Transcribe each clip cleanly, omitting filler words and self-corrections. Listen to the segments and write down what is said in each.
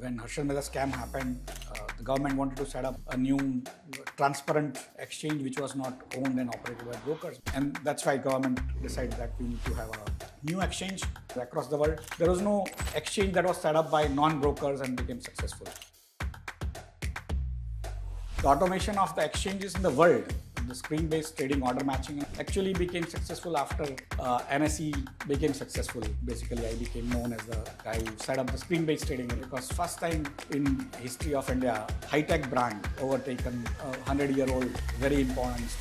when Harshad Mehta scam happened, the government wanted to set up a new transparent exchange which was not owned and operated by brokers. And that's why government decided that we need to have a new exchange across the world. There was no exchange that was set up by non-brokers and became successful. The automation of the exchanges in the world, the screen-based trading order matching, actually became successful after NSE became successful. Basically, I became known as the guy who set up the screen-based trading because first time in history of India, high-tech brand overtaken a 100-year-old, very important.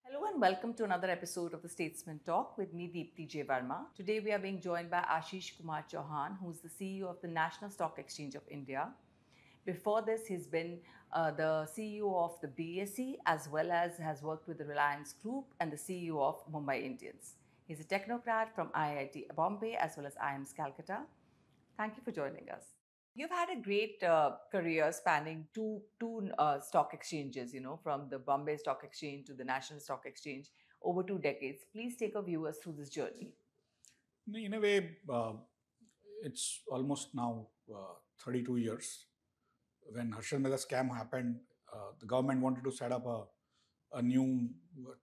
Hello and welcome to another episode of the Statesman Talk with me, Deepti J. Verma. Today we are being joined by Ashish Chauhan, who is the CEO of the National Stock Exchange of India. Before this, he's been the CEO of the BSE as well as has worked with the Reliance Group and the CEO of Mumbai Indians. He's a technocrat from IIT Bombay as well as IIMS Calcutta. Thank you for joining us. You've had a great career spanning two stock exchanges, from the Bombay Stock Exchange to the National Stock Exchange over 2 decades. Please take our viewers through this journey. In a way, it's almost now 32 years. When Harshad Mehta scam happened, the government wanted to set up a new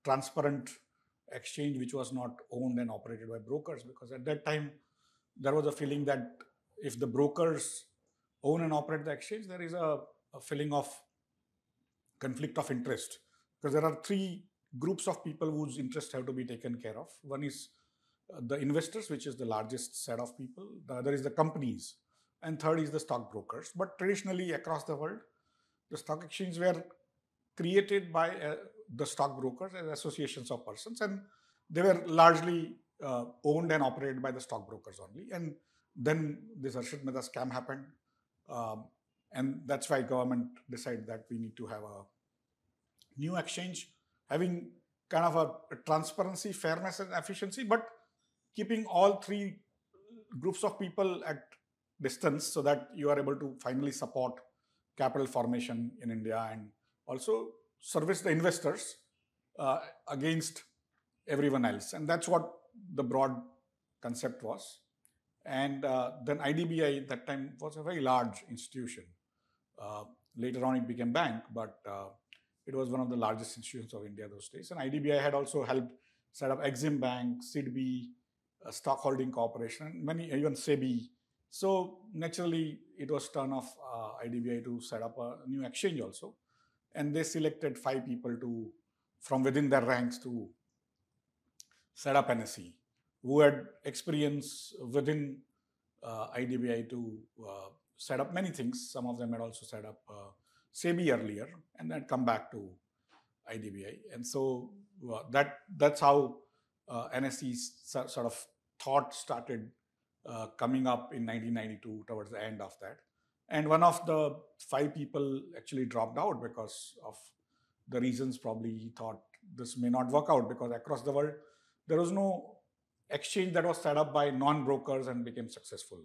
transparent exchange which was not owned and operated by brokers, because at that time there was a feeling that if the brokers own and operate the exchange, there is a feeling of conflict of interest, because there are 3 groups of people whose interests have to be taken care of. One is the investors, which is the largest set of people. The other is the companies. And third is the stockbrokers. But traditionally across the world, the stock exchanges were created by the stockbrokers as associations of persons, and they were largely owned and operated by the stockbrokers only. And then this Harshad Mehta scam happened, and that's why government decided that we need to have a new exchange, having kind of a transparency, fairness, and efficiency, but keeping all 3 groups of people at distance so that you are able to finally support capital formation in India and also service the investors against everyone else. And that's what the broad concept was. And then IDBI at that time was a very large institution. Later on it became bank, but it was one of the largest institutions of India those days. And IDBI had also helped set up Exim Bank, SIDBI, Stock Holding Corporation, and many, even SEBI. So naturally, it was turn of IDBI to set up a new exchange also. And they selected 5 people from within their ranks to set up NSE, who had experience within IDBI to set up many things. Some of them had also set up SEBI earlier and then come back to IDBI. And so that's how NSE's sort of thought started coming up in 1992 towards the end of that. And one of the 5 people actually dropped out because of the reasons. Probably he thought this may not work out, because across the world there was no exchange that was set up by non-brokers and became successful.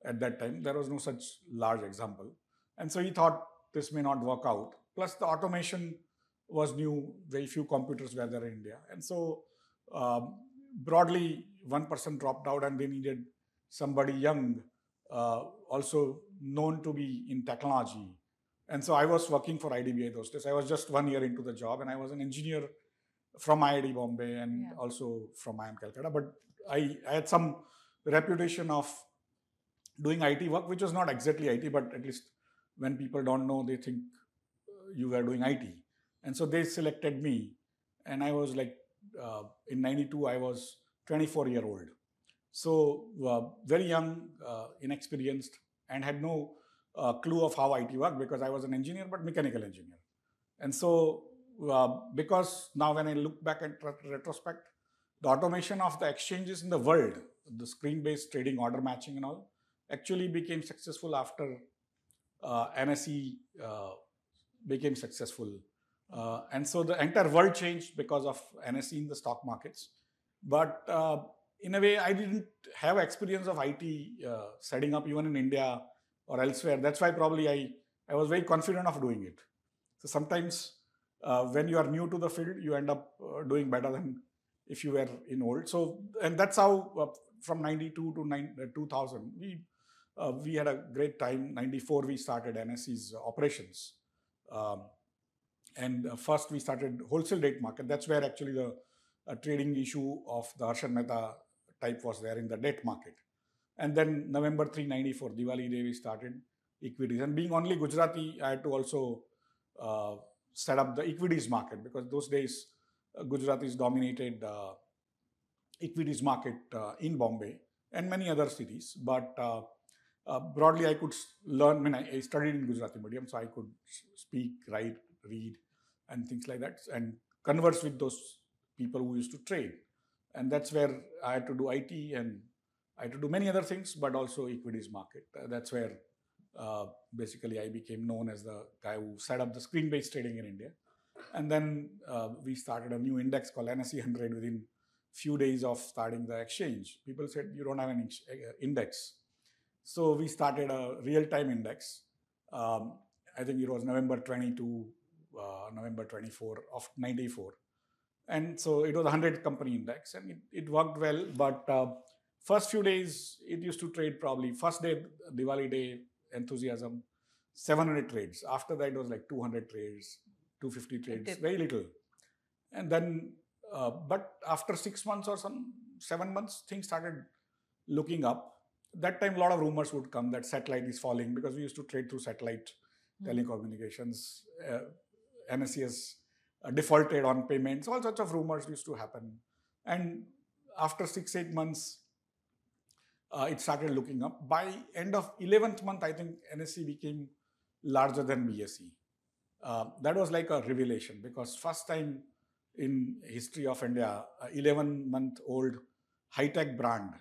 At that time there was no such large example, and so he thought this may not work out. Plus the automation was new, very few computers were there in India, and so broadly, one person dropped out and they needed somebody young, also known to be in technology. And so I was working for IDBI those days. I was just 1 year into the job, and I was an engineer from IIT Bombay and also from IIM Calcutta. But I had some reputation of doing IT work, which was not exactly IT, but at least when people don't know, they think you were doing IT. And so they selected me, and I was like, in 92, I was 24-year-old. So very young, inexperienced, and had no clue of how IT worked, because I was an engineer, but mechanical engineer. And so because now when I look back at retrospect, the automation of the exchanges in the world, the screen-based trading order matching and all, actually became successful after NSE became successful. And so the entire world changed because of NSE in the stock markets. But in a way, I didn't have experience of IT setting up even in India or elsewhere. That's why probably I was very confident of doing it. So sometimes when you are new to the field, you end up doing better than if you were in old. So, and that's how from 92 to 2000, we we had a great time. 94, we started NSE's operations. Um, and first we started wholesale rate market. That's where actually the trading issue of the Harshad Mehta type was there in the debt market. And then November 394, Diwali Day, we started equities. And being only Gujarati, I had to also set up the equities market, because those days Gujaratis dominated equities market in Bombay and many other cities. But broadly, I could learn. When I studied in Gujarati medium, so I could speak, write, read, and things like that, and converse with those people who used to trade. And that's where I had to do IT, and I had to do many other things, but also equities market. That's where basically I became known as the guy who set up the screen-based trading in India. And then we started a new index called NSE 100 within few days of starting the exchange. People said, you don't have an index. So we started a real-time index. I think it was November 22, November 24 of 94. And so it was a 100 company index, and it worked well. But first few days, it used to trade probably, first day, Diwali Day, enthusiasm, 700 trades. After that, it was like 200 trades, 250 trades, very little. And then, but after 6 months or 7 months, things started looking up. That time, a lot of rumors would come that satellite is falling, because we used to trade through satellite telecommunications. NSE has defaulted on payments. All sorts of rumors used to happen. And after 6-8 months, it started looking up. By end of 11th month, I think NSE became larger than BSE. That was like a revelation, because first time in history of India, a 11-month-old high-tech brand,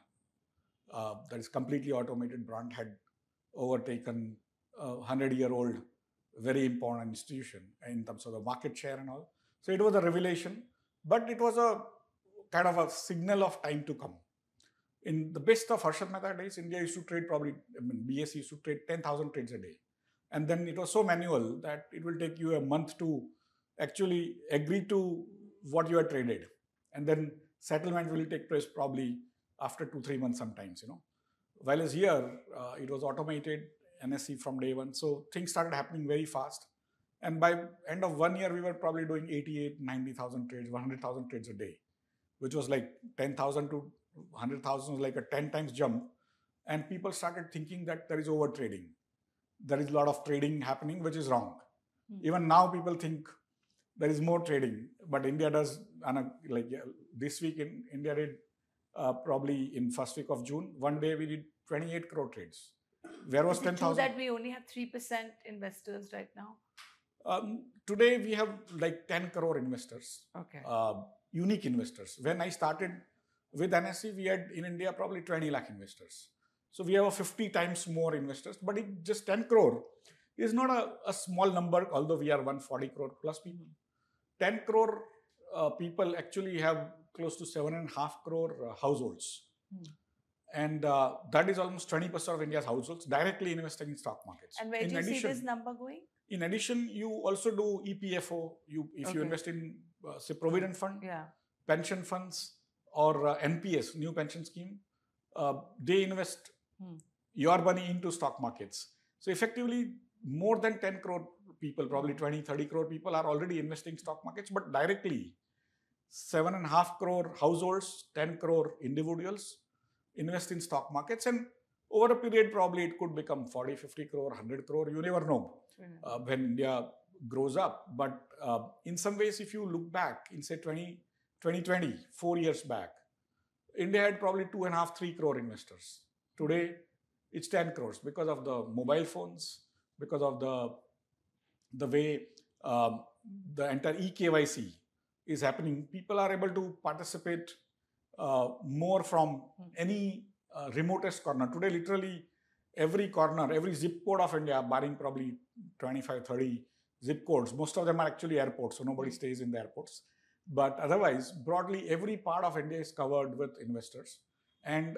that is completely automated brand, had overtaken a 100-year-old very important institution in terms of the market share and all. So it was a revelation, but it was a kind of a signal of time to come. In the best of Harshad Mehta days, India used to trade probably, BSE used to trade 10,000 trades a day. And then it was so manual that it will take you a month to actually agree to what you had traded. And then settlement will take place probably after 2-3 months sometimes, While as here, it was automated, NSE from day one. So things started happening very fast. And by end of 1 year, we were probably doing 88, 90,000 trades, 100,000 trades a day, which was like 10,000 to 100,000 was like a 10 times jump. And people started thinking that there is over trading. There is a lot of trading happening, which is wrong. Even now, people think there is more trading, but India does, like this week in India did probably in first week of June, one day we did 28 crore trades. Where was 10,000? True that we only have 3% investors right now? Today we have like 10 crore investors, okay. Unique investors. When I started with NSE, we had in India probably 20 lakh investors. So we have 50 times more investors, but it just 10 crore is not a small number, although we are 140 crore plus people. 10 crore people actually have close to 7.5 crore households. And that is almost 20% of India's households directly investing in stock markets. And where do you see this number going? In addition, you also do EPFO. If you invest in, say, Provident Fund, pension funds, or NPS, new pension scheme, they invest your money into stock markets. So effectively, more than 10 crore people, probably 20, 30 crore people are already investing in stock markets, but directly 7.5 crore households, 10 crore individuals invest in stock markets. And over a period, probably it could become 40, 50 crore, 100 crore. You never know when India grows up. But in some ways, if you look back in, say, 2020, 4 years back, India had probably 2.5, 3 crore investors. Today, it's 10 crores because of the mobile phones, because of the way the entire eKYC is happening. People are able to participate more from any remotest corner. Today, literally, every corner, every zip code of India, barring probably 25, 30 zip codes, most of them are actually airports, so nobody stays in the airports. But otherwise, broadly, every part of India is covered with investors. And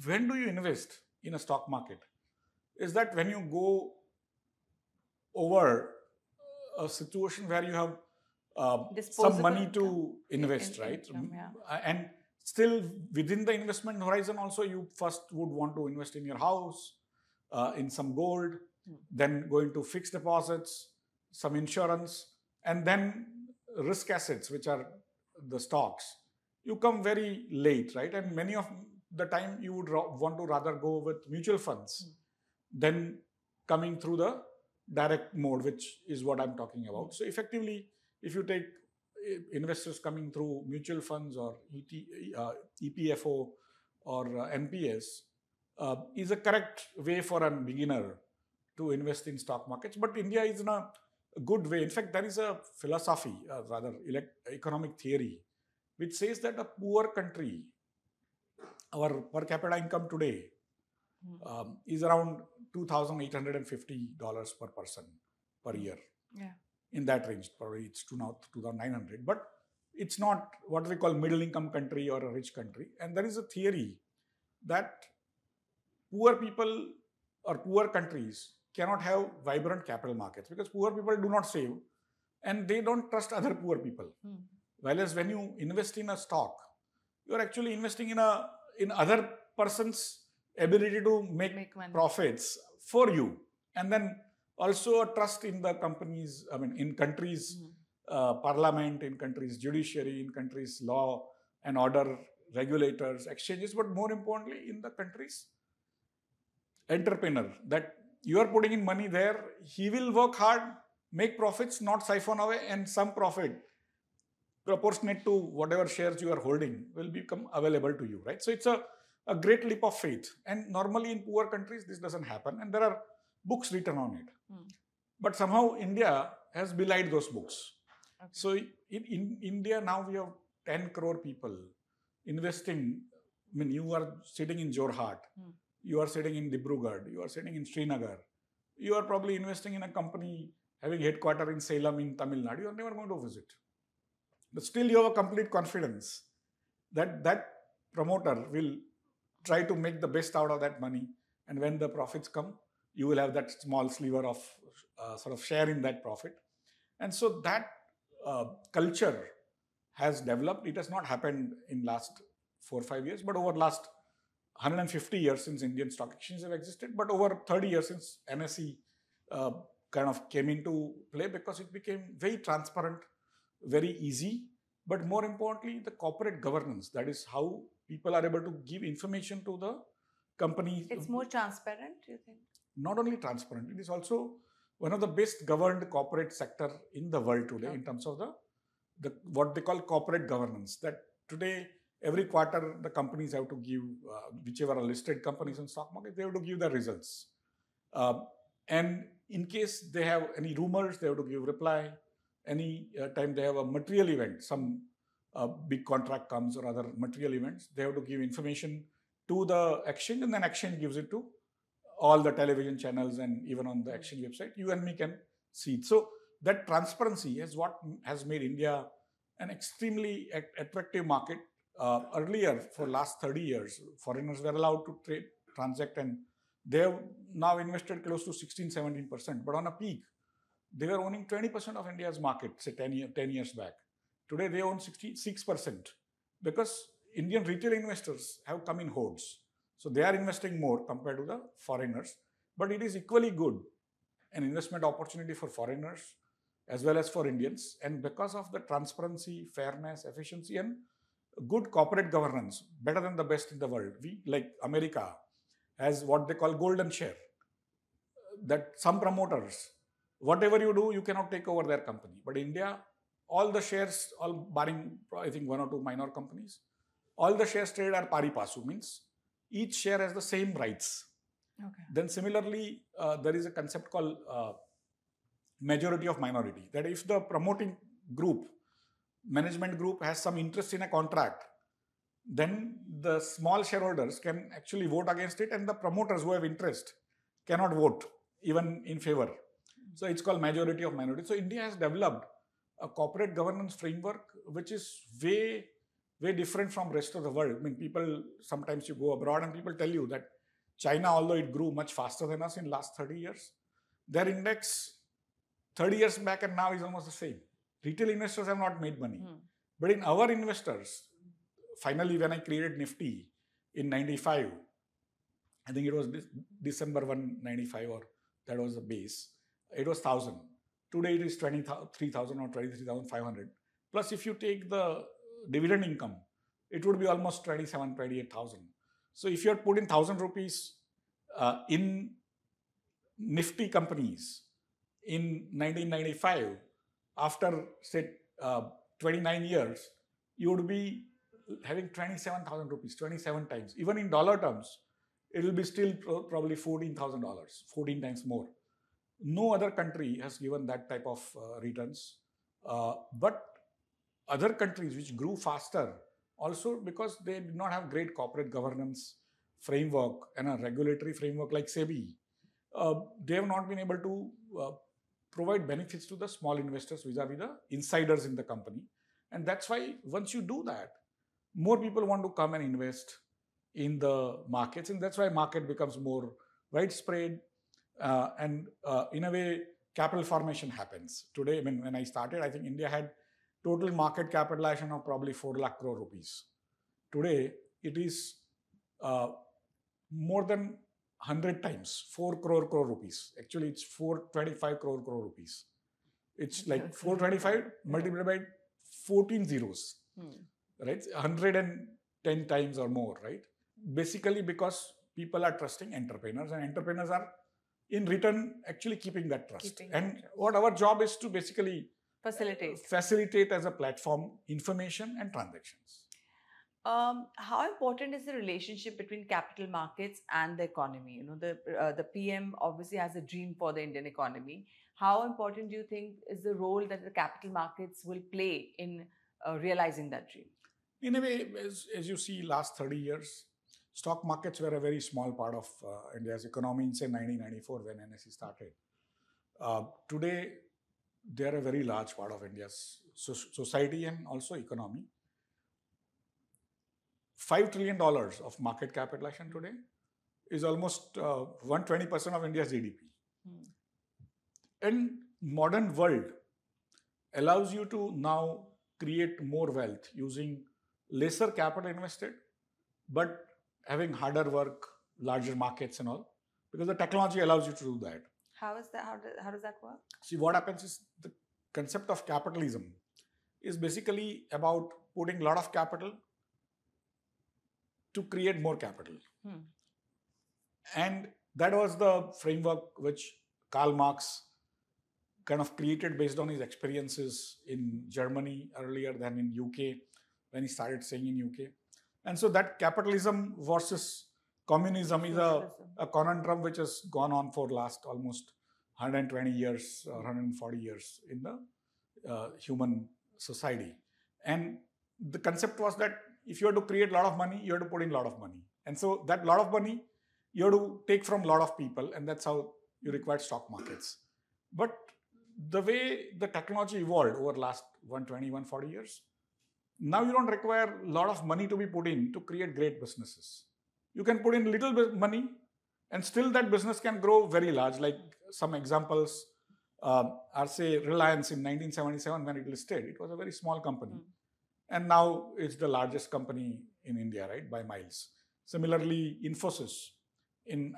when do you invest in a stock market? Is that when you go over a situation where you have some money to invest, right? Income, and still within the investment horizon also, you first would want to invest in your house, in some gold, then going to fixed deposits, some insurance, and then risk assets, which are the stocks. You come very late, right? And many of the time you would want to rather go with mutual funds than coming through the direct mode, which is what I'm talking about. So effectively, if you take investors coming through mutual funds or EPFO or NPS, is a correct way for a beginner to invest in stock markets. But India is in a good way. In fact, there is a philosophy, rather economic theory, which says that a poor country, our per capita income today is around $2,850 per person per year. Yeah. In that range, probably it's now 2,900. But it's not what we call middle income country or a rich country. And there is a theory that poor people or poor countries cannot have vibrant capital markets because poor people do not save and they don't trust other poor people. Whereas when you invest in a stock, you are actually investing in other person's ability to make profits for you. And then also a trust in the companies, in countries' parliament, in countries' judiciary, in countries' law and order, regulators, exchanges, but more importantly, in the country's entrepreneur, that you are putting in money there, he will work hard, make profits, not siphon away, and some profit proportionate to whatever shares you are holding will become available to you, right? So it's a great leap of faith. And normally in poor countries, this doesn't happen. And there are books written on it. But somehow India has belied those books. Okay. So in India now we have 10 crore people investing. You are sitting in Jorhat, you are sitting in Dibrugarh, you are sitting in Srinagar, you are probably investing in a company having headquarters in Salem in Tamil Nadu, you are never going to visit. But still you have a complete confidence that that promoter will try to make the best out of that money. And when the profits come, you will have that small sliver of sort of share in that profit. And so that culture has developed. It has not happened in last 4 or 5 years, but over last 150 years since Indian stock exchanges have existed, but over 30 years since NSE kind of came into play, because it became very transparent, very easy, but more importantly, the corporate governance. That is how people are able to give information to the company. It's more transparent, do you think? Not only transparent, it is also one of the best governed corporate sector in the world today, in terms of the what they call corporate governance. That today, every quarter, the companies have to give, whichever are listed companies in stock market, they have to give the results. And in case they have any rumors, they have to give reply. Any time they have a material event, some big contract comes or other material events, they have to give information to the exchange, and then exchange gives it to all the television channels, and even on the exchange website, you and me can see it. So that transparency is what has made India an extremely attractive market. Earlier, for last 30 years, foreigners were allowed to trade, transact, and they have now invested close to 16-17%. But on a peak, they were owning 20% of India's market, say 10 years back. Today, they own 66% because Indian retail investors have come in hordes. So they are investing more compared to the foreigners. But it is equally good an investment opportunity for foreigners as well as for Indians. And because of the transparency, fairness, efficiency, and good corporate governance, better than the best in the world. We, like America, has what they call golden share. That some promoters, whatever you do, you cannot take over their company. But India, all the shares, all barring, I think, 1 or 2 minor companies, all the shares traded are pari passu, means each share has the same rights. Okay. Then similarly, there is a concept called majority of minority. That if the promoting group, management group, has some interest in a contract, then the small shareholders can actually vote against it, and the promoters who have interest cannot vote even in favor. So it's called majority of minority. So India has developed a corporate governance framework which is way different from rest of the world. People, sometimes you go abroad and people tell you that China, although it grew much faster than us in last 30 years, their index 30 years back and now is almost the same. Retail investors have not made money. But in our investors, finally when I created Nifty in 95, I think it was December 195, or that was the base. It was 1,000. Today it is 23,000 or 23,500. Plus, if you take the dividend income, it would be almost 27, 28,000. So if you had put in 1,000 rupees in nifty companies in 1995, after say 29 years, you would be having 27,000 rupees, 27 times. Even in dollar terms, it will be still probably $14,000, 14 times more. No other country has given that type of returns. But other countries which grew faster, also because they did not have great corporate governance framework and a regulatory framework like SEBI, they have not been able to provide benefits to the small investors vis-a-vis the insiders in the company. And that's why once you do that, more people want to come and invest in the markets, and that's why market becomes more widespread, and in a way capital formation happens. Today, I mean, when I started, I think India had total market capitalization of probably 4 lakh crore rupees. Today it is more than 100 times, 4 crore rupees. Actually, it's 425 crore rupees. It's like 425 multiplied by 14 zeros, right? 110 times or more, right? Basically because people are trusting entrepreneurs, and entrepreneurs are in return actually keeping that trust. What our job is to basically facilitate as a platform information and transactions. How important is the relationship between capital markets and the economy? You know, the PM obviously has a dream for the Indian economy. How important do you think is the role that the capital markets will play in realizing that dream? In a way, as you see, last 30 years, stock markets were a very small part of India's economy in, say, 1994 when NSE started. Today, they are a very large part of India's society and also economy. $5 trillion of market capitalization today is almost 120% of India's GDP. And modern world allows you to now create more wealth using lesser capital invested, but having harder work, larger markets and all, because the technology allows you to do that. How is that? How does that work? See, what happens is the concept of capitalism is basically about putting a lot of capital to create more capital. And that was the framework which Karl Marx kind of created based on his experiences in Germany earlier than in UK, when he started staying in UK. And so that capitalism versus communism is a conundrum which has gone on for last almost 120 years or 140 years in the human society. And the concept was that if you have to create a lot of money, you have to put in a lot of money. And so that lot of money, you have to take from a lot of people, and that's how you require stock markets. But the way the technology evolved over the last 120, 140 years, now you don't require a lot of money to be put in to create great businesses. You can put in little bit money and still that business can grow very large. Like some examples are, say, Reliance in 1977 when it listed. It was a very small company. And now it's the largest company in India, right, by miles. Similarly, Infosys,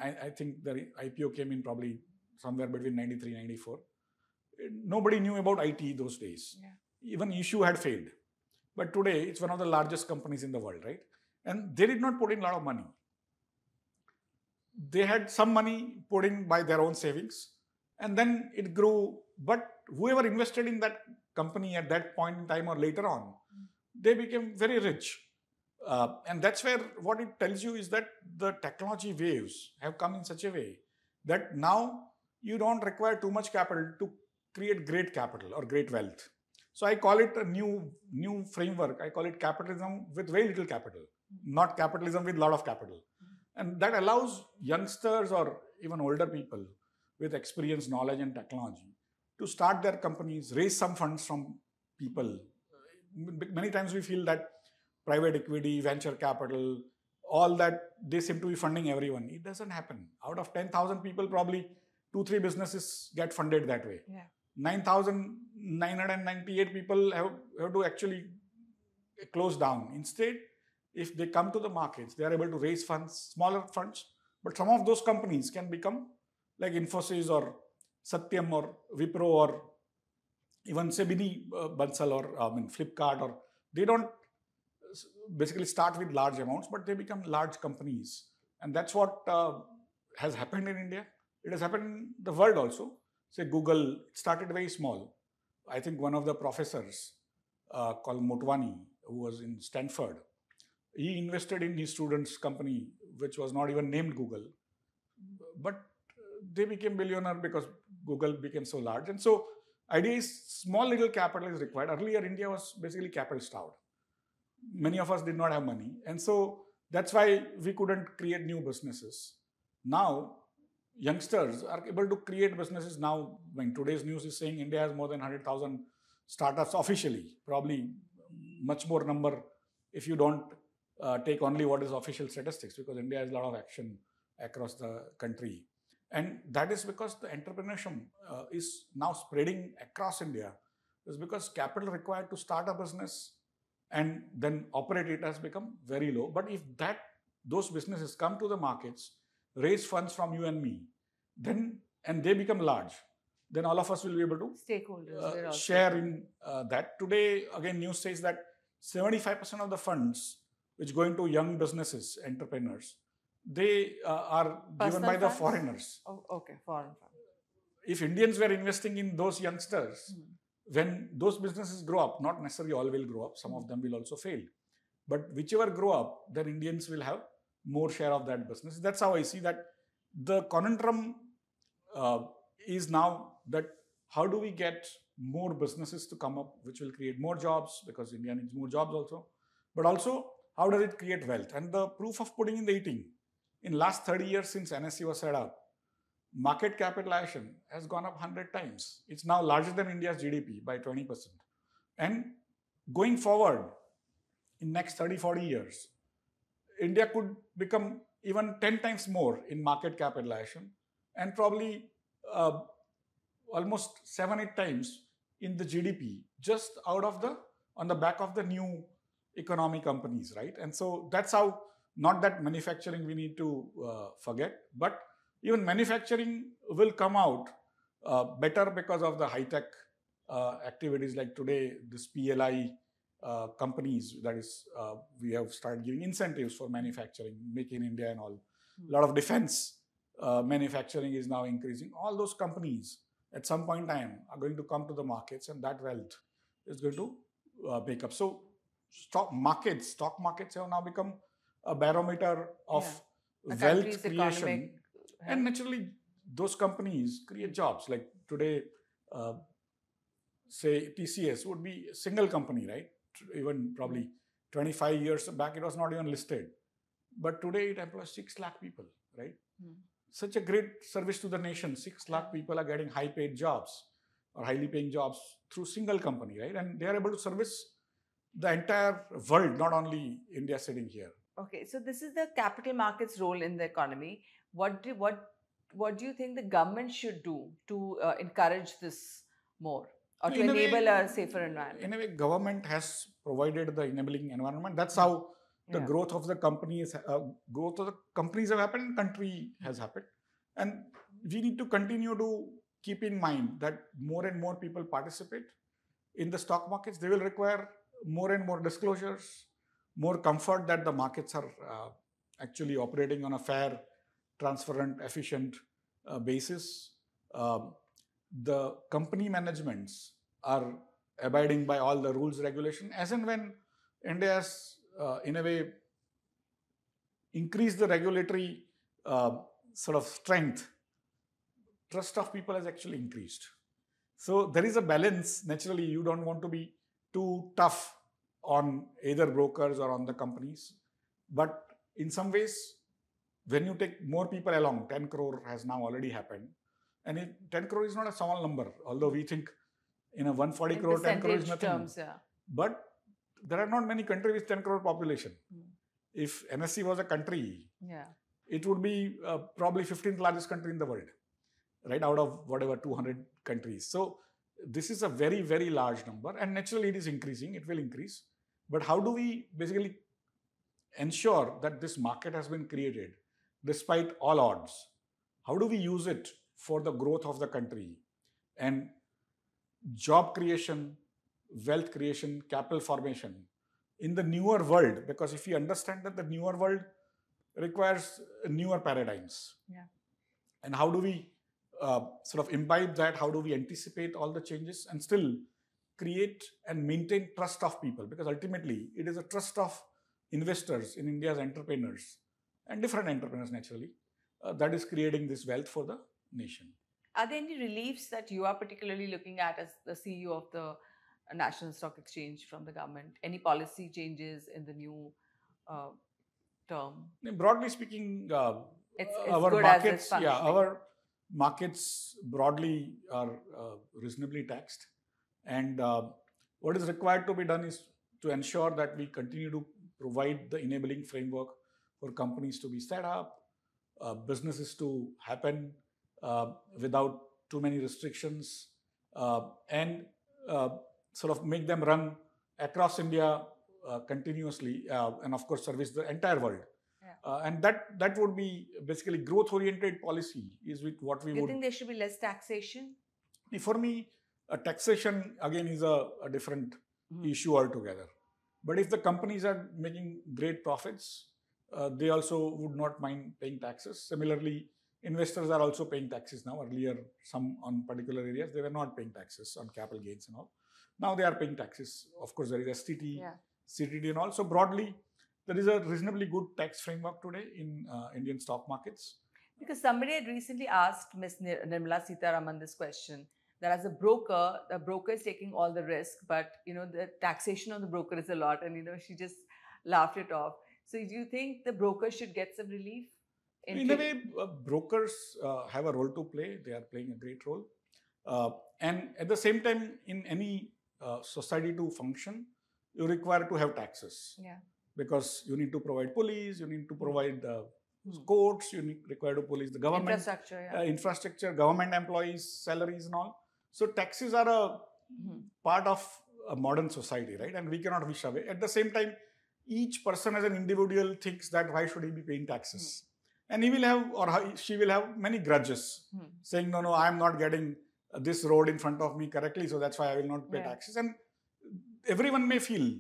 I think the IPO came in probably somewhere between 93, 94. Nobody knew about IT those days. Even issue had failed. But today, it's one of the largest companies in the world, right? And they did not put in a lot of money. They had some money put in by their own savings, and then it grew. But whoever invested in that company at that point in time or later on, they became very rich. And that's where what it tells you is that the technology waves have come in such a way that now you don't require too much capital to create great capital or great wealth. So I call it a new framework. I call it capitalism with very little capital, not capitalism with a lot of capital. And that allows youngsters or even older people with experience, knowledge and technology to start their companies, raise some funds from people. Many times we feel that private equity, venture capital, all that, they seem to be funding everyone. It doesn't happen. Out of 10,000 people, probably 2-3 businesses get funded that way. 9,998 people have to actually close down. Instead, if they come to the markets, they are able to raise funds, smaller funds, But some of those companies can become like Infosys or Satyam or Wipro or even Sebini Bansal or Flipkart, or they don't basically start with large amounts, but they become large companies. And that's what has happened in India. It has happened in the world also. Say Google started very small. I think one of the professors called Motwani, who was in Stanford, he invested in his students' company, which was not even named Google. But they became billionaire because Google became so large. And so idea is small little capital is required. Earlier, India was basically capital starved. Many of us did not have money. And so that's why we couldn't create new businesses. Now, youngsters are able to create businesses now. When today's news is saying India has more than 100,000 startups officially, probably much more number if you don't take only what is official statistics, because India has a lot of action across the country. And that is because the entrepreneurship is now spreading across India. It's because capital required to start a business and then operate it has become very low. But if those businesses come to the markets, raise funds from you and me, then and they become large, then all of us will be able to stakeholders share in that. Today, again, news says that 75% of the funds which go into young businesses, entrepreneurs, they are given by the foreigners. Oh, okay, foreign funds. If Indians were investing in those youngsters, when those businesses grow up, not necessarily all will grow up, some of them will also fail. But whichever grow up, then Indians will have more share of that business. That's how I see that the conundrum is now that how do we get more businesses to come up, which will create more jobs, because India needs more jobs also. But also, how does it create wealth? And the proof of pudding in the eating. In last 30 years since NSE was set up, market capitalization has gone up 100 times. It's now larger than India's GDP by 20%. And going forward, in next 30, 40 years, India could become even 10 times more in market capitalization and probably almost 7, 8 times in the GDP, just on the back of the new economy companies, right? And so that's how, not that manufacturing we need to forget, but even manufacturing will come out better because of the high-tech activities like today, this PLI companies, that is, we have started giving incentives for manufacturing, Make in India and all. A lot of defense manufacturing is now increasing. All those companies at some point in time are going to come to the markets, and that wealth is going to make up. So stock markets have now become a barometer of wealth creation. And naturally, those companies create jobs. Like today, say TCS would be a single company, right? Even probably 25 years back, it was not even listed. But today it employs 6 lakh people, right? Such a great service to the nation. 6 lakh people are getting high-paid jobs or highly paying jobs through single company, right? And they are able to service the entire world, not only India sitting here. Okay, so this is the capital markets role in the economy. What do you think the government should do to encourage this more, or to enable a safer environment? In a way, government has provided the enabling environment. That's how the growth of the companies have happened, country has happened. And we need to continue to keep in mind that more and more people participate in the stock markets. They will require more and more disclosures, more comfort that the markets are actually operating on a fair, transparent, efficient basis. The company managements are abiding by all the rules, regulation. As and when India has, in a way, increased the regulatory sort of strength, trust of people has actually increased. So there is a balance. Naturally, you don't want to be too tough on either brokers or on the companies. But in some ways, when you take more people along, 10 crore has now already happened. And 10 crore is not a small number, although we think in a 140 crore, 10 crore is nothing. Terms, But there are not many countries with 10 crore population. If NSE was a country, it would be probably 15th largest country in the world, right? Out of whatever 200 countries. So this is a very, very large number, and naturally it is increasing. It will increase. But how do we basically ensure that this market has been created despite all odds? How do we use it for the growth of the country and job creation, wealth creation, capital formation in the newer world? Because if we understand that the newer world requires newer paradigms, Yeah. and how do we sort of imbibe that? How do we anticipate all the changes and still create and maintain trust of people? Because ultimately, it is a trust of investors in India's entrepreneurs and different entrepreneurs naturally that is creating this wealth for the nation. Are there any reliefs that you are particularly looking at as the CEO of the National Stock Exchange from the government? Any policy changes in the new term? Broadly speaking, It's our good as markets, it's functioning. our markets broadly are reasonably taxed, and what is required to be done is to ensure that we continue to provide the enabling framework for companies to be set up, businesses to happen without too many restrictions, and sort of make them run across India continuously, and of course service the entire world. And that would be basically growth-oriented policy is with what we Do you would. think there should be less taxation? For me, taxation again is a different issue altogether. But if the companies are making great profits, they also would not mind paying taxes. Similarly, investors are also paying taxes now. Earlier, some on particular areas, they were not paying taxes on capital gains and all. Now they are paying taxes. Of course, there is STT, CTT and all. So broadly, there is a reasonably good tax framework today in Indian stock markets. Because somebody had recently asked Ms. Nirmala Sitharaman this question, that as a broker, the broker is taking all the risk, but the taxation on the broker is a lot, and she just laughed it off. So do you think the broker should get some relief? In a way, brokers have a role to play. They are playing a great role. And at the same time, in any society to function, you require to have taxes. Yeah. Because you need to provide police, you need to provide courts, you require to police the government. Infrastructure, government employees, salaries and all. So taxes are a part of a modern society, right? And we cannot wish away. At the same time, each person as an individual thinks that why should he be paying taxes? And he will have, or she will have many grudges, saying, no, I am not getting this road in front of me correctly, so that's why I will not pay taxes. And everyone may feel,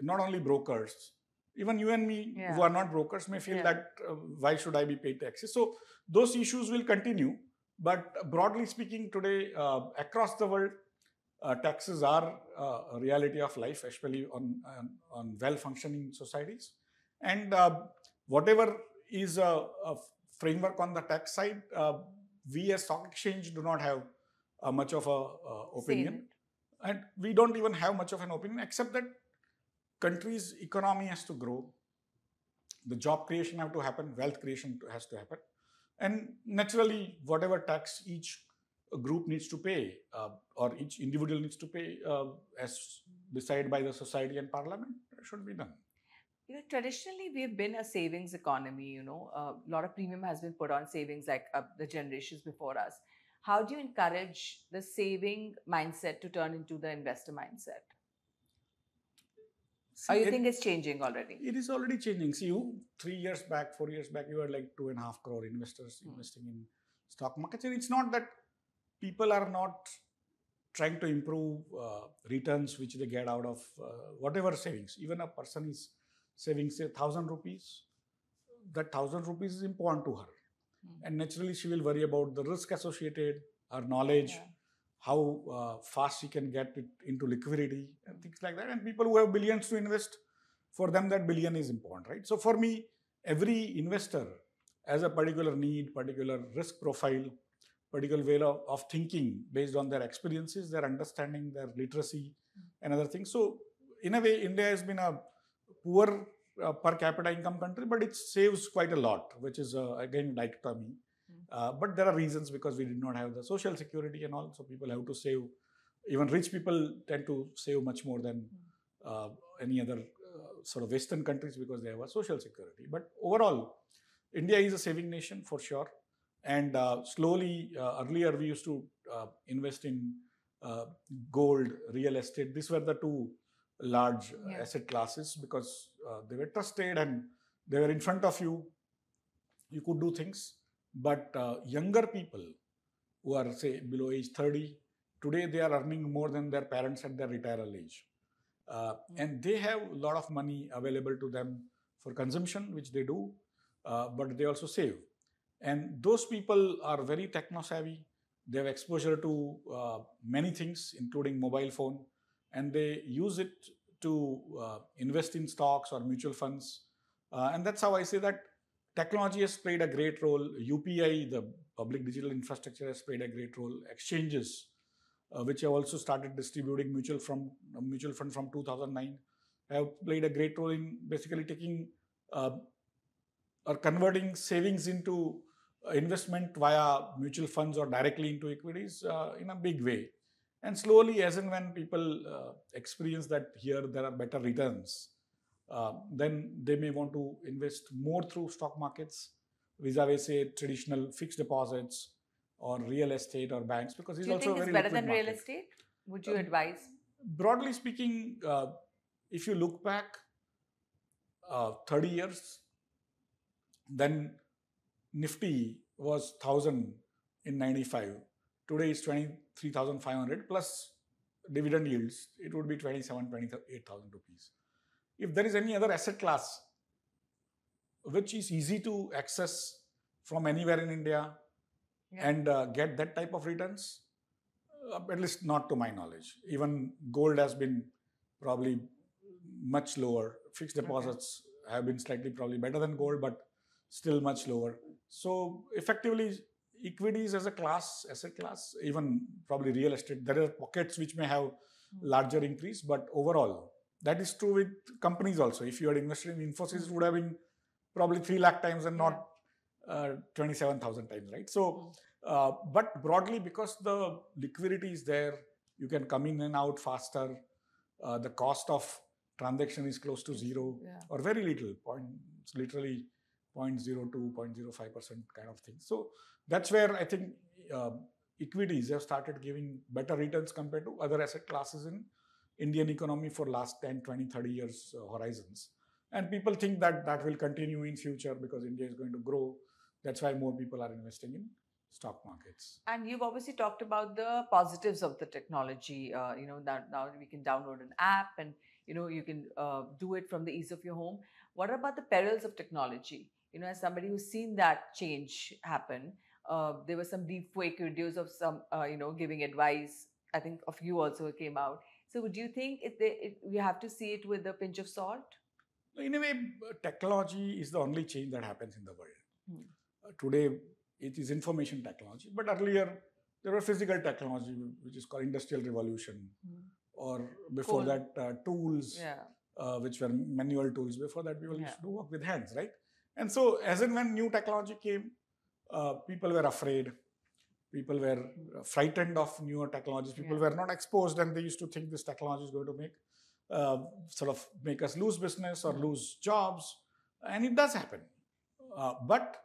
not only brokers, even you and me who are not brokers may feel that why should I be paid taxes? So those issues will continue. But broadly speaking, today across the world, taxes are a reality of life, especially on well-functioning societies. And whatever is a framework on the tax side, we as stock exchange do not have much of a opinion. And we don't even have much of an opinion, except that country's economy has to grow, the job creation have to happen, wealth creation has to happen, and naturally whatever tax each group needs to pay or each individual needs to pay as decided by the society and parliament should be done. Traditionally we have been a savings economy. A lot of premium has been put on savings, like the generations before us. How do you encourage the saving mindset to turn into the investor mindset? Or you think it's changing already? It is already changing. See, 3 years back, 4 years back, you were like 2.5 crore investors investing in stock markets. And it's not that people are not trying to improve returns which they get out of whatever savings. Even a person is saving, say, 1,000 rupees. That 1,000 rupees is important to her. And naturally, she will worry about the risk associated, her knowledge, how fast she can get it into liquidity and things like that. And people who have billions to invest, for them that billion is important, right? So for me, every investor has a particular need, particular risk profile, particular way of thinking based on their experiences, their understanding, their literacy and other things. So in a way, India has been a poor per capita income country, but it saves quite a lot, which is again dichotomy. But there are reasons, because we did not have the social security and all, so people have to save. Even rich people tend to save much more than any other sort of Western countries because they have a social security. But overall, India is a saving nation for sure. And slowly, earlier we used to invest in gold, real estate. These were the two large asset classes because they were trusted and they were in front of you. you could do things. But younger people who are, say, below age 30, today they are earning more than their parents at their retiral age. And they have a lot of money available to them for consumption, which they do, but they also save. And those people are very techno savvy. They have exposure to many things, including mobile phone, and they use it to invest in stocks or mutual funds. And that's how I say that technology has played a great role. UPI, the public digital infrastructure, has played a great role. Exchanges, which have also started distributing mutual fund from 2009, have played a great role in basically taking or converting savings into investment via mutual funds or directly into equities in a big way. And slowly, as and when people experience that here there are better returns, then they may want to invest more through stock markets vis-a-vis, say, traditional fixed deposits or real estate or banks, because it's Do you also think a it's very better liquid than real market. estate? Would you advise? Broadly speaking, if you look back 30 years, then Nifty was 1,000 in 95. Today it's 23,500 plus dividend yields. It would be 28,000 rupees. If there is any other asset class which is easy to access from anywhere in India and get that type of returns, at least not to my knowledge. Even gold has been probably much lower. Fixed deposits have been slightly probably better than gold, but still much lower. So effectively, equities as a class, asset class, even probably real estate, there are pockets which may have larger increase, but overall, that is true with companies also. If you had invested in Infosys, it would have been probably 3 lakh times and not 27,000 times, right? So, but broadly, because the liquidity is there, you can come in and out faster. The cost of transaction is close to zero or very little, it's literally 0.02, 0.05% kind of thing. So that's where I think equities have started giving better returns compared to other asset classes in Indian economy for last 10, 20, 30 years horizons. And people think that that will continue in future because India is going to grow. That's why more people are investing in stock markets. And you've obviously talked about the positives of the technology. That now we can download an app and you can do it from the ease of your home. What about the perils of technology? As somebody who's seen that change happen, there were some deepfake videos of some giving advice. I think of you also came out. So would you think we have to see it with a pinch of salt? In a way, technology is the only change that happens in the world. Today, it is information technology, but earlier there was physical technology, which is called Industrial Revolution, or before that tools, which were manual tools. Before that, people used to work with hands, right? And so, as and when new technology came, people were afraid. People were frightened of newer technologies. People were not exposed, and they used to think this technology is going to make us lose business or lose jobs, and it does happen. But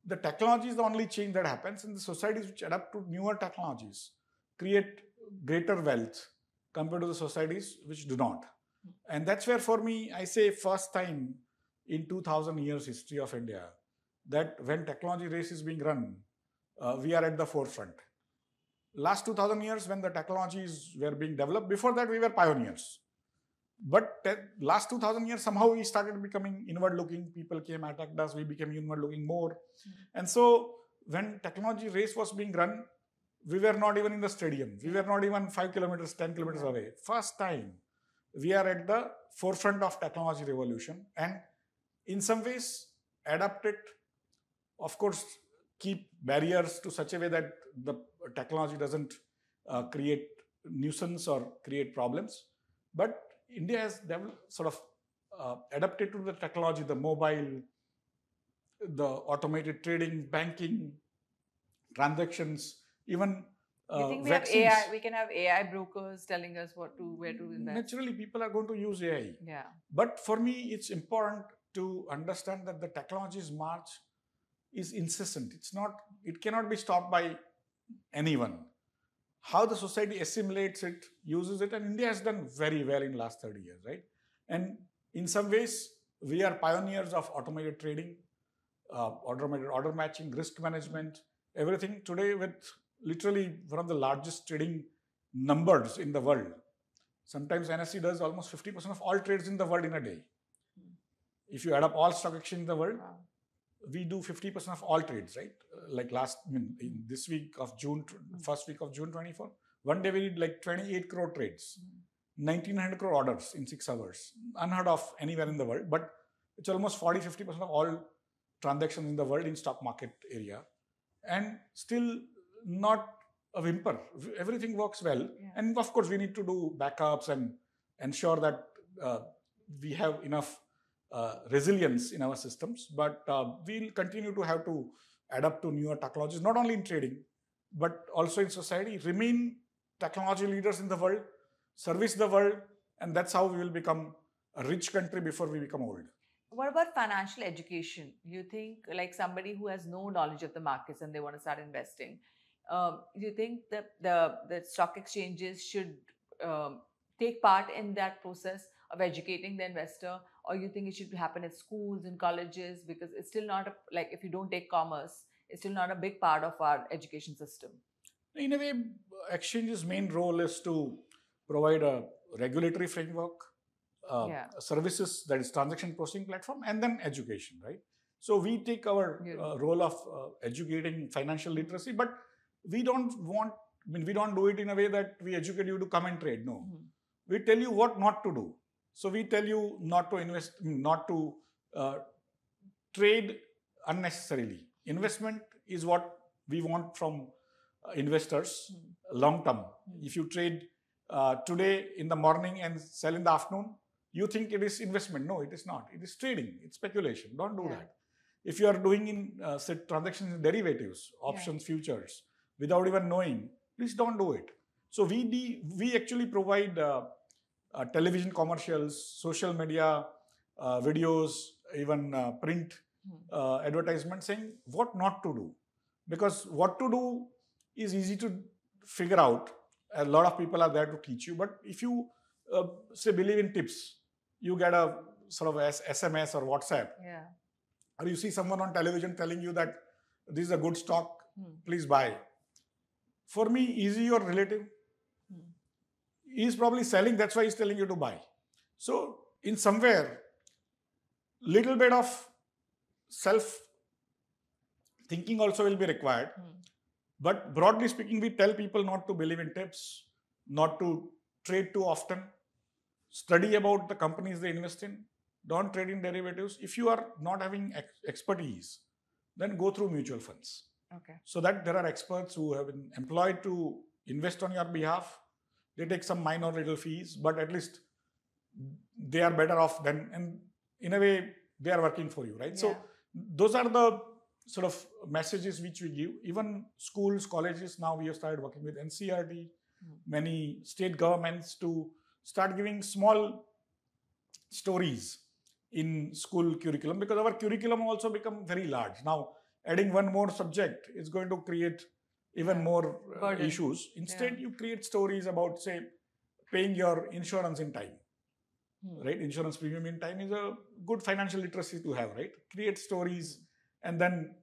the technology is the only change that happens, and the societies which adapt to newer technologies create greater wealth compared to the societies which do not. And that's where, for me, I say first time in 2000 years history of India that when technology race is being run, we are at the forefront. Last 2000 years when the technologies were being developed, before that we were pioneers. But last 2000 years, somehow we started becoming inward looking. People came, attacked us, we became inward looking more. And so when technology race was being run, we were not even in the stadium. We were not even 5 kilometers, 10 kilometers away. First time we are at the forefront of technology revolution, and in some ways adapt it, of course, keep barriers to such a way that the technology doesn't create nuisance or create problems. But India has adapted to the technology, the mobile, the automated trading, banking, transactions, even you think vaccines. we can have AI brokers telling us where to invest? Naturally, people are going to use AI. Yeah. But for me, it's important to understand that the technology's march is incessant. It cannot be stopped by anyone. How the society assimilates it, uses it, and India has done very well in the last 30 years, right? And in some ways, we are pioneers of automated trading. order matching, risk management, everything today with literally one of the largest trading numbers in the world. Sometimes NSE does almost 50% of all trades in the world in a day. If you add up all stock exchange in the world, we do 50% of all trades, right? Like in this week of June, first week of June 24, one day we did like 28 crore trades, 1900 crore orders in 6 hours. Unheard of anywhere in the world, but it's almost 40-50% of all transactions in the world in stock market area. And still not a whimper. Everything works well. Yeah. And of course, we need to do backups and ensure that we have enough resilience in our systems, but we'll continue to have to adapt to newer technologies, not only in trading, but also in society, remain technology leaders in the world, service the world, and that's how we will become a rich country before we become old. What about financial education? You think like somebody who has no knowledge of the markets and they want to start investing, do you think that the stock exchanges should take part in that process of educating the investor, or you think it should happen at schools and colleges, because it's still not like if you don't take commerce, it's still not a big part of our education system? In a way, exchange's main role is to provide a regulatory framework, services, that is transaction processing platform, and then education, right? So we take our role of educating financial literacy, but we don't do it in a way that we educate you to come and trade. No, we tell you what not to do. So we tell you not to invest, not to trade unnecessarily. Investment is what we want from investors long term. If you trade today in the morning and sell in the afternoon, you think it is investment. No, it is not. It is trading. It's speculation. Don't do that. If you are doing in transactions in derivatives, options, futures, without even knowing, please don't do it. So we actually provide television commercials, social media videos, even print advertisements saying what not to do. Because what to do is easy to figure out. A lot of people are there to teach you. But if you say believe in tips, you get a sort of SMS or WhatsApp, or you see someone on television telling you that this is a good stock, please buy. For me, is he your relative? He's probably selling, that's why he's telling you to buy. So in somewhere, little bit of self-thinking also will be required. But broadly speaking, we tell people not to believe in tips, not to trade too often, study about the companies they invest in, don't trade in derivatives. If you are not having expertise, then go through mutual funds. Okay. So that there are experts who have been employed to invest on your behalf. They take some minor little fees, but at least they are better off than, and in a way, they are working for you, right? So those are the sort of messages which we give. Even schools, colleges, now we have started working with NCERT, many state governments to start giving small stories in school curriculum, because our curriculum also become very large. Now, adding one more subject is going to create even more issues. Instead, you create stories about, say, paying your insurance in time, right? Insurance premium in time is a good financial literacy to have, right? Create stories, and then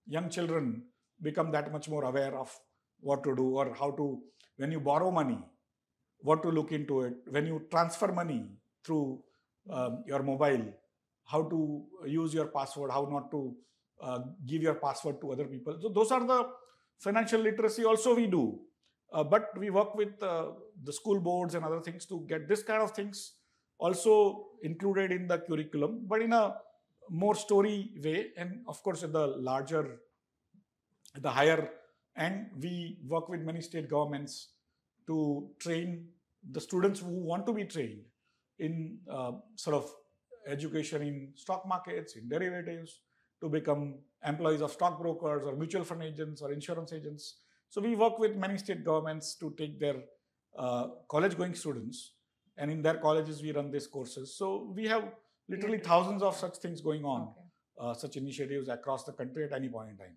young children become that much more aware of what to do, or how to, when you borrow money, what to look into it. When you transfer money through your mobile, how to use your password, how not to give your password to other people. So those are the financial literacy also we do. But we work with the school boards and other things to get this kind of things also included in the curriculum, but in a more story way. And of course, at the higher end, we work with many state governments to train the students who want to be trained in sort of education in stock markets, in derivatives, to become employees of stockbrokers or mutual fund agents or insurance agents. So we work with many state governments to take their college-going students, and in their colleges we run these courses. So we have literally thousands of such things going on, such initiatives across the country at any point in time.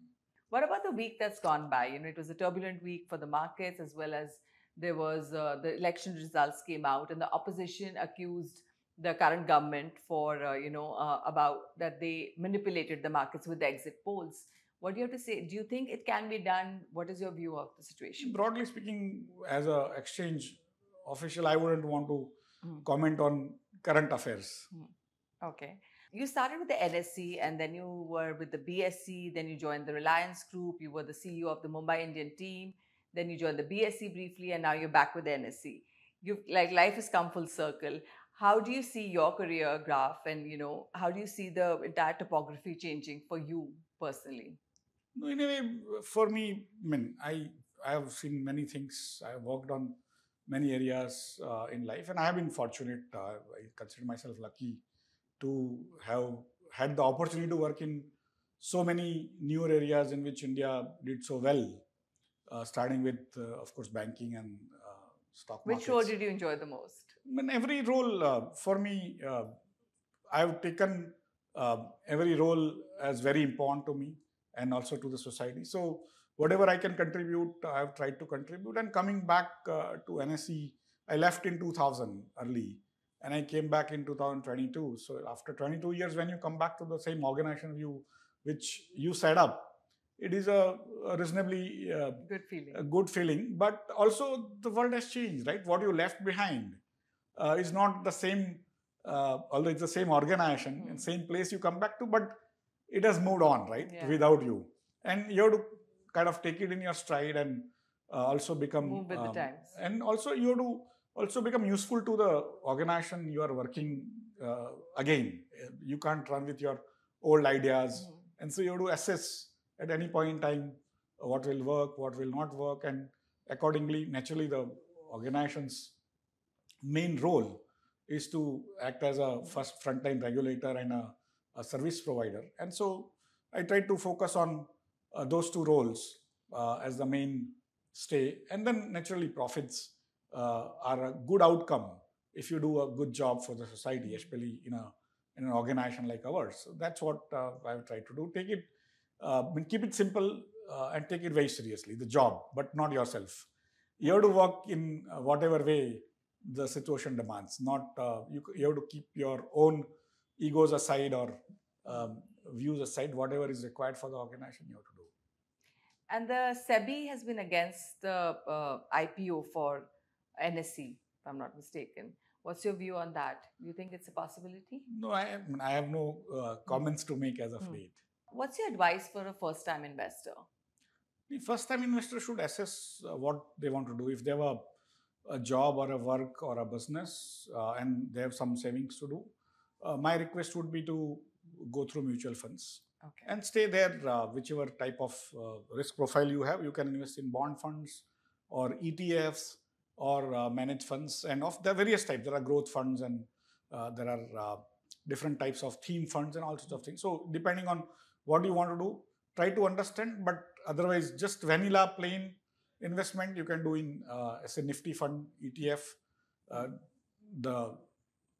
What about the week that's gone by? It was a turbulent week for the markets, as well as there was the election results came out, and the opposition accused the current government for, about that they manipulated the markets with the exit polls. What do you have to say? Do you think it can be done? What is your view of the situation? Broadly speaking, as a exchange official, I wouldn't want to comment on current affairs. Okay. You started with the NSE and then you were with the BSE, then you joined the Reliance Group, you were the CEO of the Mumbai Indian team, then you joined the BSE briefly, and now you're back with the NSE. You've like life has come full circle. How do you see your career graph, and how do you see the entire topography changing for you personally? No, in a way, for me, I have seen many things. I have worked on many areas in life, and I have been fortunate. I consider myself lucky to have had the opportunity to work in so many newer areas in which India did so well, starting with, of course, banking and stock markets. Which role did you enjoy the most? Every role for me, I have taken every role as very important to me and also to the society. So whatever I can contribute, I have tried to contribute. And coming back to NSE, I left in 2000 early, and I came back in 2022. So after 22 years, when you come back to the same organization which you set up, it is a reasonably good feeling. But also the world has changed, right? What you left behind is not the same, although it's the same organization and same place you come back to, but it has moved on, right? Yeah. Without you. And you have to kind of take it in your stride and also become... Move with the times. And also you have to also become useful to the organization you are working again. You can't run with your old ideas. And so you have to assess at any point in time what will work, what will not work. And accordingly, naturally, the organization's main role is to act as a first frontline regulator and a service provider. And so I try to focus on those two roles as the main stay. And then naturally profits are a good outcome if you do a good job for the society, especially in an organization like ours. So that's what I've tried to do. Keep it simple and take it very seriously, the job, but not yourself. You have to work in whatever way the situation demands. Not you have to keep your own egos aside or views aside. Whatever is required for the organization, you have to do. And the SEBI has been against the IPO for NSE, if I'm not mistaken. What's your view on that? Do you think it's a possibility? No, I have no comments to make as of late. What's your advice for a first-time investor? The first-time investor should assess what they want to do. If they have a job or a work or a business and they have some savings to do, my request would be to go through mutual funds and stay there. Whichever type of risk profile you have, you can invest in bond funds or ETFs or managed funds, and of the various types. There are growth funds and there are different types of theme funds and all sorts of things. So depending on what you want to do, try to understand. But otherwise, just vanilla plain investment you can do in as a Nifty fund, ETF. The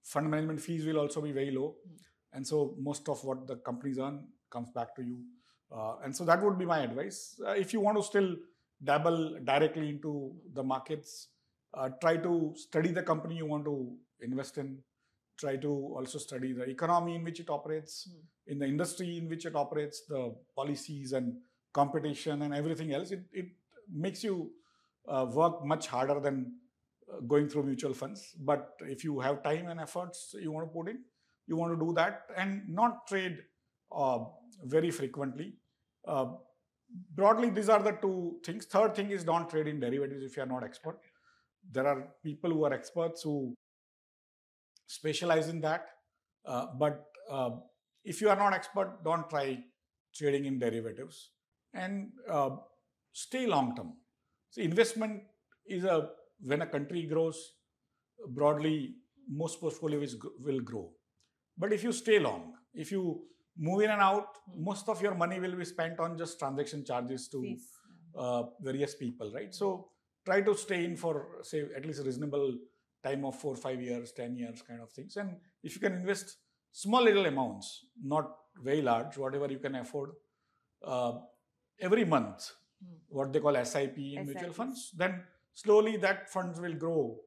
fund management fees will also be very low, and so most of what the companies earn comes back to you. And so that would be my advice. If you want to still dabble directly into the markets, try to study the company you want to invest in. Try to also study the economy in which it operates, in the industry in which it operates, the policies and competition and everything else. It makes you work much harder than going through mutual funds. But if you have time and efforts you want to put in, you want to do that and not trade very frequently. Broadly, these are the two things. Third thing is don't trade in derivatives if you are not expert. There are people who are experts who specialize in that. But if you are not expert, don't try trading in derivatives and stay long term. So investment is when a country grows, broadly, most portfolios will grow. But if you stay long, if you move in and out, most of your money will be spent on just transaction charges to various people, right? So try to stay in for, say, at least a reasonable time of 4, 5 years, 10 years kind of things. And if you can invest small little amounts, not very large, whatever you can afford, every month, what they call SIP in mutual funds, then slowly that funds will grow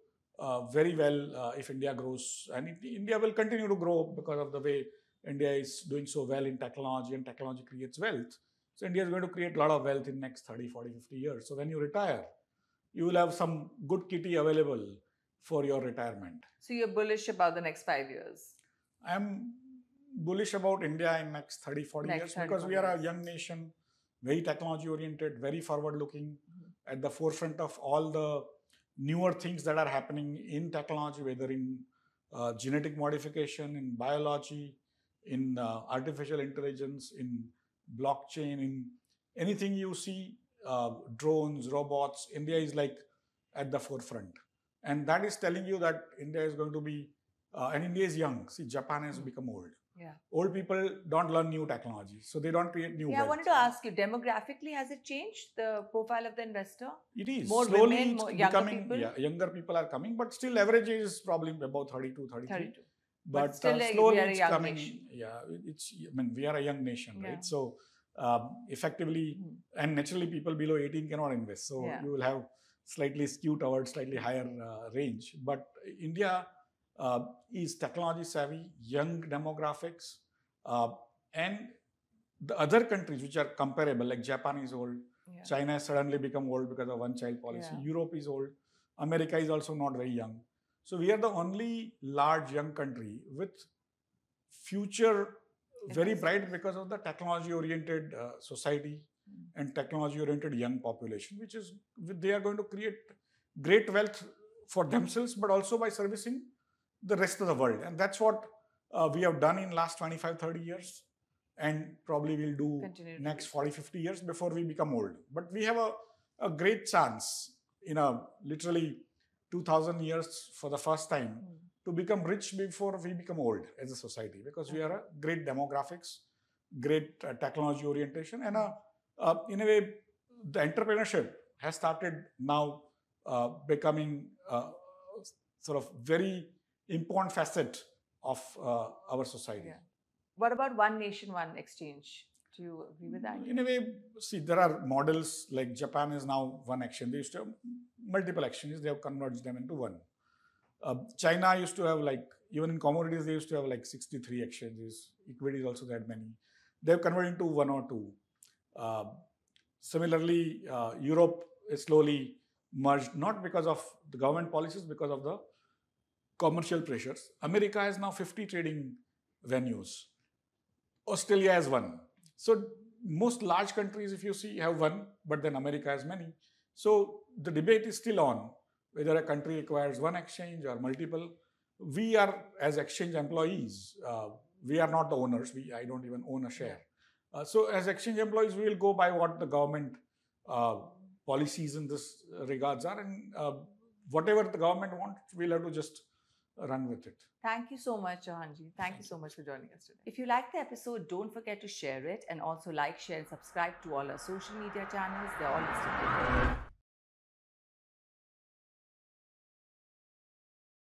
very well if India grows. And India will continue to grow because of the way India is doing so well in technology, and technology creates wealth. So India is going to create a lot of wealth in next 30, 40, 50 years. So when you retire, you will have some good kitty available for your retirement. So you're bullish about the next 5 years? I'm bullish about India in next 30, 40 years because we are a young nation, very technology oriented, very forward looking, at the forefront of all the newer things that are happening in technology, whether in genetic modification, in biology, in artificial intelligence, in blockchain, in anything you see, drones, robots. India is like at the forefront. And that is telling you that India is going to be, and India is young. See, Japan has become old. Yeah. Old people don't learn new technology, so they don't create new. Yeah, wealth. I wanted to ask you, demographically, has it changed the profile of the investor? It is. More slowly women, it's more younger becoming, people? Yeah, younger people are coming, but still average age is probably about 32, 33. 32. But still, slowly we are a it's young coming. nation. Yeah, I mean, we are a young nation, Yeah. right? So effectively, and naturally people below 18 cannot invest. So you will have slightly skewed towards slightly higher range. But India is technology savvy, young demographics, and the other countries which are comparable, like Japan is old, China has suddenly become old because of one child policy, Europe is old, America is also not very young. So we are the only large young country with future very bright because of the technology oriented society and technology oriented young population, which is they are going to create great wealth for themselves, but also by servicing the rest of the world. And that's what we have done in last 25, 30 years, and probably will do next 40, 50 years before we become old. But we have a great chance in a literally 2000 years for the first time to become rich before we become old as a society, because we are a great demographics, great technology orientation, and in a way the entrepreneurship has started now becoming sort of very important facet of our society. What about one nation, one exchange? Do you agree with that? In a way, see, there are models like Japan is now one exchange. They used to have multiple exchanges. They have converged them into one. China used to have like, even in commodities, they used to have like 63 exchanges. Equities also they had many. They have converted into one or two. Similarly, Europe is slowly merged, not because of the government policies, because of the commercial pressures. America has now 50 trading venues. Australia has one. So most large countries, if you see, have one, but then America has many. So the debate is still on whether a country acquires one exchange or multiple. We are, as exchange employees, we are not the owners. I don't even own a share. So as exchange employees, we will go by what the government policies in this regards are, and whatever the government wants, we'll have to just run with it. Thank you so much, Chauhanji. Thank you so much for joining us today. If you like the episode, don't forget to share it, and also like, share, and subscribe to all our social media channels. They're all listed below.